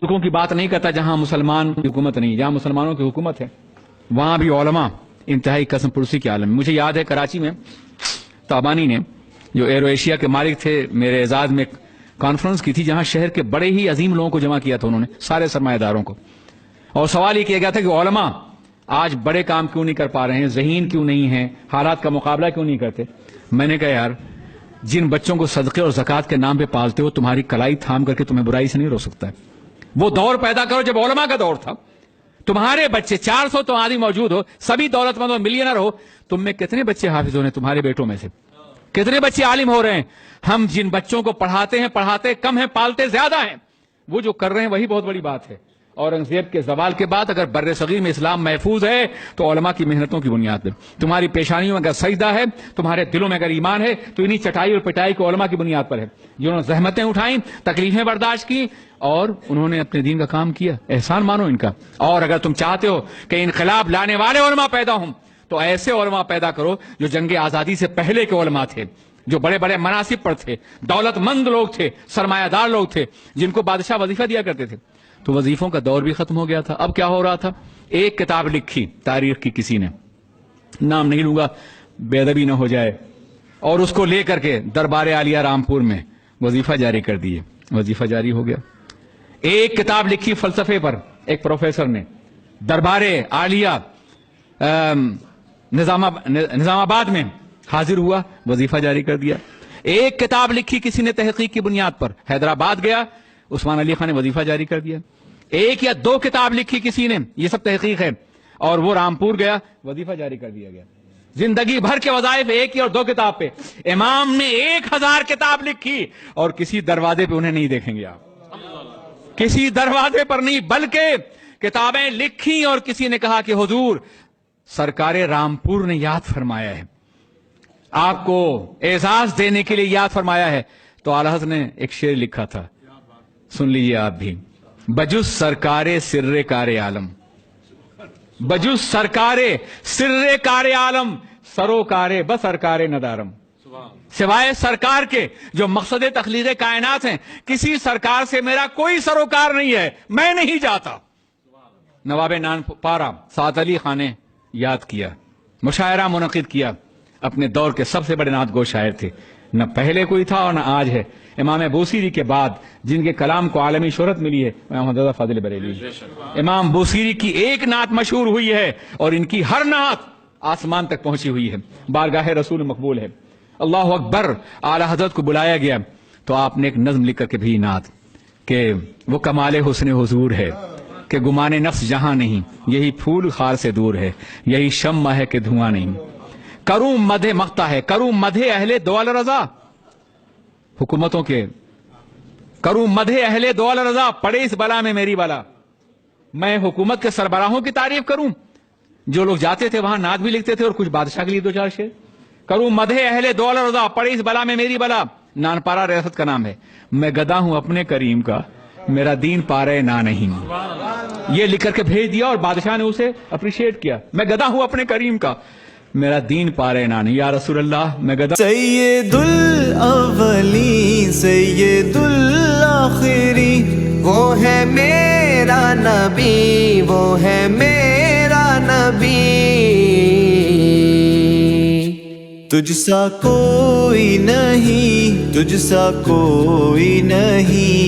ملکوں کی بات نہیں کرتا جہاں مسلمان کی حکومت نہیں، جہاں مسلمانوں کی حکومت ہے وہاں بھی علماء انتہائی قسم پرسی کے عالم. مجھے یاد ہے کراچی میں تابانی نے جو ایرو ایشیا کے مالک تھے میرے اعزاز میں کانفرنس کی تھی جہاں شہر کے بڑے ہی عظیم لوگوں کو جمع کیا تھا انہوں نے، سارے سرمایہ داروں کو، اور سوال یہ کیا گیا تھا کہ علماء آج بڑے کام کیوں نہیں کر پا رہے ہیں، ذہین کیوں نہیں ہیں، حالات کا مقابلہ کیوں نہیں کرتے. میں نے کہا یار جن بچوں کو صدقے اور زکوٰۃ کے نام پہ پالتے ہو تمہاری کلائی تھام کر کے تمہیں برائی سے نہیں روک سکتا ہے. وہ دور پیدا کرو جب علماء کا دور تھا، تمہارے بچے 400 تو آدمی موجود ہو، سبھی دولت مند ہو، ملینر ہو، تم میں کتنے بچے حافظ ہو رہے ہیں تمہارے بیٹوں میں سے، کتنے بچے عالم ہو رہے ہیں. ہم جن بچوں کو پڑھاتے کم ہیں، پالتے زیادہ ہیں. وہ جو کر رہے ہیں وہی بہت بڑی بات ہے. اورنگزیب کے زوال کے بعد اگر بر صغیر میں اسلام محفوظ ہے تو علماء کی محنتوں کی بنیاد پر. تمہاری پیشانیوں میں اگر سجدہ ہے، تمہارے دلوں میں اگر ایمان ہے تو انہی چٹائی اور پٹائی کو علماء کی بنیاد پر ہے، جنہوں نے زحمتیں اٹھائیں، تکلیفیں برداشت کی اور انہوں نے اپنے دین کا کام کیا. احسان مانو ان کا. اور اگر تم چاہتے ہو کہ انقلاب لانے والے علماء پیدا ہوں تو ایسے علماء پیدا کرو جو جنگ آزادی سے پہلے کے علماء تھے، جو بڑے بڑے مناصب پر تھے، دولت مند لوگ تھے، سرمایہ دار لوگ تھے، جن کو بادشاہ وظیفہ دیا کرتے تھے. تو وظیفوں کا دور بھی ختم ہو گیا تھا. اب کیا ہو رہا تھا؟ ایک کتاب لکھی تاریخ کی کسی نے، نام نہیں لوں گا بے ادبی نہ ہو جائے، اور اس کو لے کر کے دربار عالیہ رامپور میں وظیفہ جاری کر دیے. وظیفہ جاری ہو گیا. ایک کتاب لکھی فلسفے پر ایک پروفیسر نے، دربار عالیہ نظام آباد میں حاضر ہوا، وظیفہ جاری کر دیا. ایک کتاب لکھی کسی نے تحقیق کی بنیاد پر، حیدرآباد گیا، عثمان علی خان نے وظیفہ جاری کر دیا. ایک یا دو کتاب لکھی کسی نے، یہ سب تحقیق ہے، اور وہ رامپور گیا، وظیفہ جاری کر دیا گیا. زندگی بھر کے وظائف ایک ہی اور دو کتاب پہ. امام نے 1000 کتاب لکھی اور کسی دروازے پہ انہیں نہیں دیکھیں گے آپ، کسی دروازے پر نہیں، بلکہ کتابیں لکھی اور کسی نے کہا کہ حضور سرکار رامپور نے یاد فرمایا ہے، آپ کو اعزاز دینے کے لیے یاد فرمایا ہے. تو اعلیٰ حضرت نے ایک شعر لکھا تھا، سن لیجیے آپ بھی. بجز سرکار سر کار عالم، بجز سرکار سر کار عالم، سروکار بسرکار ندارم. سوائے سرکار کے جو مقصد تخلیق کائنات ہیں، کسی سرکار سے میرا کوئی سروکار نہیں ہے، میں نہیں جاتا. نواب نان پارا سعد علی خان نے یاد کیا، مشاعرہ منعقد کیا. اپنے دور کے سب سے بڑے نعت گو شاعر تھے، نہ پہلے کوئی تھا اور نہ آج ہے. امام بوسیری کے بعد جن کے کلام کو عالمی شہرت ملی ہے محمد رضا فاضل بریلوی. امام بوسیری کی ایک نعت مشہور ہوئی ہے اور ان کی ہر نعت آسمان تک پہنچی ہوئی ہے، بارگاہ رسول مقبول ہے. اللہ اکبر. اعلی حضرت کو بلایا گیا تو آپ نے ایک نظم لکھ کر کے بھی نعت کہ وہ کمال حسن حضور ہے کہ گمان نفس جہاں نہیں، یہی پھول خار سے دور ہے، یہی شمع ہے کہ دھواں نہیں. کروں مدح مختہ ہے، کروں مدح اہل دول رضا، حکومتوں کے کروں مدح اہل دول رضا، پڑے اس بلا میں میری بلا. میں حکومت کے سربراہوں کی تعریف کروں، جو لوگ جاتے تھے وہاں نعت بھی لکھتے تھے اور کچھ بادشاہ کے لیے 2-4 شعر. کروں مدح اہل دول رضا، پڑے اس بلا میں میری بلا. نانپارا ریاست کا نام ہے. میں گدا ہوں اپنے کریم کا، میرا دین پارے نہ نہیں. یہ لکھ کر کے بھیج دیا اور بادشاہ نے اسے اپریشیٹ کیا. میں گدا ہوں اپنے کریم کا، میرا دین پارے نہ نہیں. یا رسول اللہ میں گدا. سید الاولین سید الاخرین، وہ ہے میرا نبی، وہ ہے میرا نبی. تجھ سا کوئی نہیں، تجھ سا کوئی نہیں.